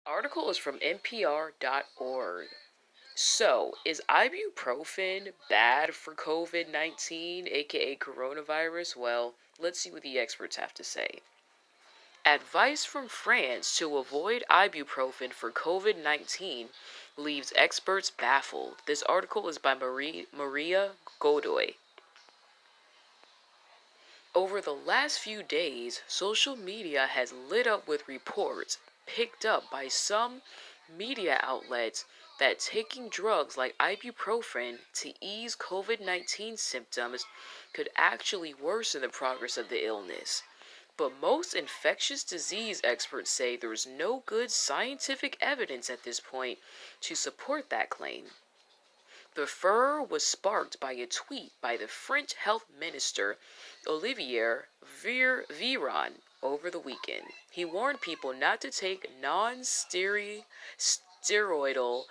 Article is from NPR.org. So, is ibuprofen bad for COVID-19, aka coronavirus? Well, let's see what the experts have to say. Advice from France to avoid ibuprofen for COVID-19 leaves experts baffled. This article is by Maria Godoy. Over the last few days, social media has lit up with reports picked up by some media outlets that taking drugs like ibuprofen to ease COVID-19 symptoms could actually worsen the progress of the illness. But most infectious disease experts say there's no good scientific evidence at this point to support that claim. The furor was sparked by a tweet by the French health minister Olivier Véran over the weekend. He warned people not to take non-steroidal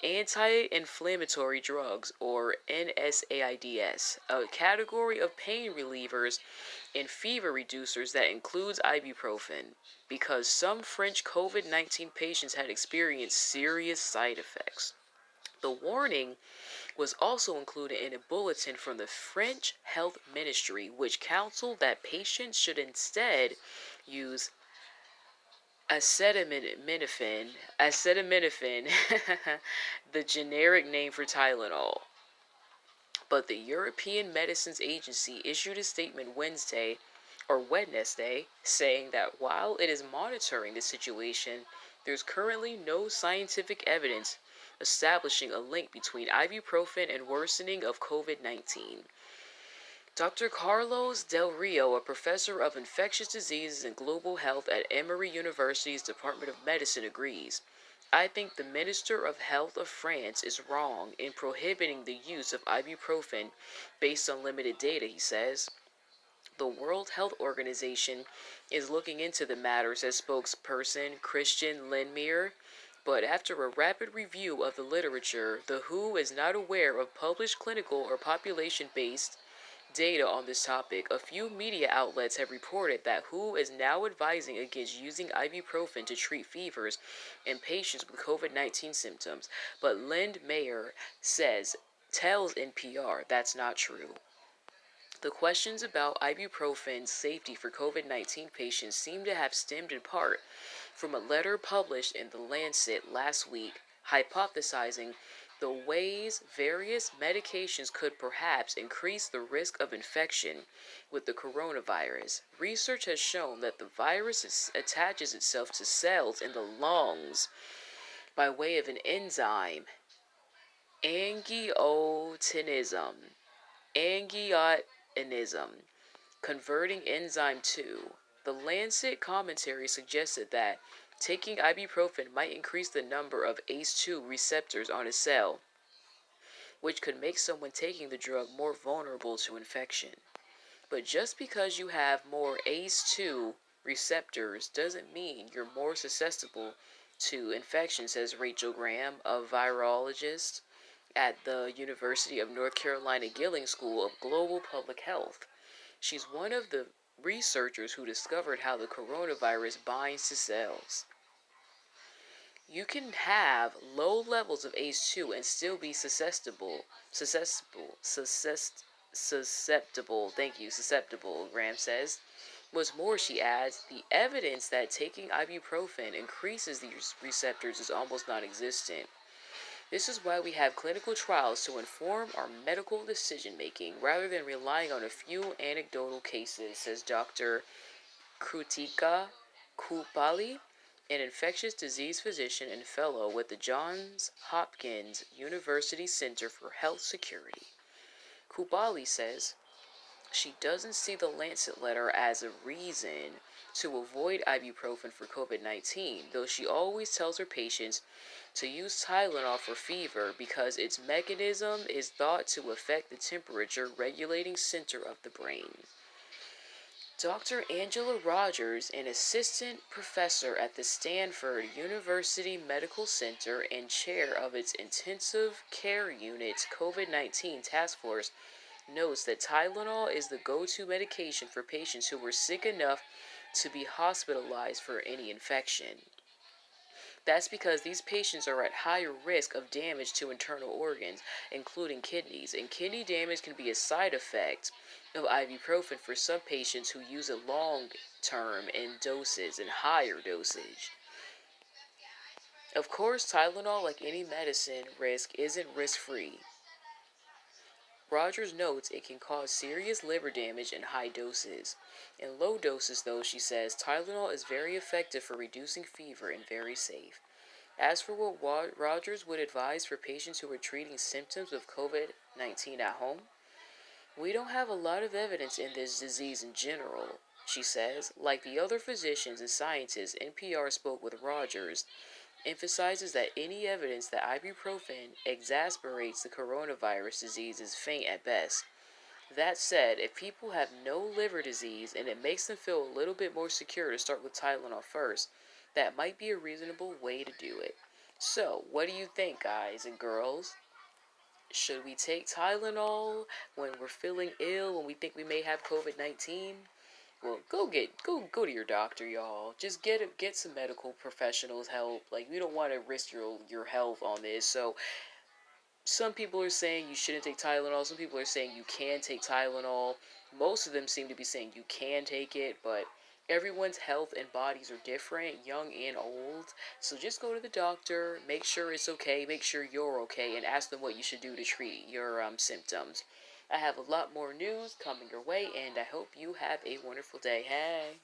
anti-inflammatory drugs, or NSAIDs, a category of pain relievers and fever reducers that includes ibuprofen, because some French COVID-19 patients had experienced serious side effects. The warning was also included in a bulletin from the French Health Ministry, which counseled that patients should instead use acetaminophen, the generic name for Tylenol. But the European Medicines Agency issued a statement Wednesday, saying that while it is monitoring the situation, there's currently no scientific evidence establishing a link between ibuprofen and worsening of COVID-19. Dr. Carlos Del Rio, a professor of infectious diseases and global health at Emory University's Department of Medicine, agrees. I think the Minister of Health of France is wrong in prohibiting the use of ibuprofen based on limited data, he says. The World Health Organization is looking into the matter, says spokesperson Christian Lindmeier. But after a rapid review of the literature, the WHO is not aware of published clinical or population-based data on this topic. A few media outlets have reported that WHO is now advising against using ibuprofen to treat fevers in patients with COVID-19 symptoms, but Lindmeier tells NPR that's not true. The questions about ibuprofen's safety for COVID-19 patients seem to have stemmed in part from a letter published in The Lancet last week, hypothesizing the ways various medications could perhaps increase the risk of infection with the coronavirus. Research has shown that the virus attaches itself to cells in the lungs by way of an enzyme, angiotenism, converting enzyme 2. The Lancet commentary suggested that taking ibuprofen might increase the number of ACE2 receptors on a cell, which could make someone taking the drug more vulnerable to infection. But just because you have more ACE2 receptors doesn't mean you're more susceptible to infection, says Rachel Graham, a virologist at the University of North Carolina Gilling School of Global Public Health. She's one of the researchers who discovered how the coronavirus binds to cells. You can have low levels of ACE2 and still be susceptible, Graham says. What's more, she adds, the evidence that taking ibuprofen increases these receptors is almost non-existent. This is why we have clinical trials to inform our medical decision-making rather than relying on a few anecdotal cases, says Dr. Krutika Kupali, an infectious disease physician and fellow with the Johns Hopkins University Center for Health Security. Kupali says she doesn't see the Lancet letter as a reason to avoid ibuprofen for COVID-19, though she always tells her patients to use Tylenol for fever because its mechanism is thought to affect the temperature regulating center of the brain. Dr. Angela Rogers, an assistant professor at the Stanford University Medical Center and chair of its intensive care unit's COVID-19 task force, notes that Tylenol is the go-to medication for patients who were sick enough to be hospitalized for any infection. That's because these patients are at higher risk of damage to internal organs, including kidneys, and kidney damage can be a side effect of ibuprofen for some patients who use it long term in doses and higher dosage. Of course, Tylenol, like any medicine risk, isn't risk free. Rogers notes it can cause serious liver damage in high doses. In low doses, though, she says, Tylenol is very effective for reducing fever and very safe. As for what Rogers would advise for patients who are treating symptoms of COVID-19 at home, we don't have a lot of evidence in this disease in general, she says. Like the other physicians and scientists, NPR spoke with Rogers, emphasizes that any evidence that ibuprofen exacerbates the coronavirus disease is faint at best. That said, if people have no liver disease and it makes them feel a little bit more secure to start with Tylenol first, that might be a reasonable way to do it. So, what do you think, guys and girls? Should we take Tylenol when we're feeling ill, when we think we may have COVID-19? Well, go to your doctor, y'all. Just get some medical professionals help. Like, we don't want to risk your health on this. So, some people are saying you shouldn't take Tylenol. Some people are saying you can take Tylenol. Most of them seem to be saying you can take it, but everyone's health and bodies are different, young and old. So just go to the doctor, make sure it's okay, make sure you're okay, and ask them what you should do to treat your symptoms. I have a lot more news coming your way, and I hope you have a wonderful day. Hey.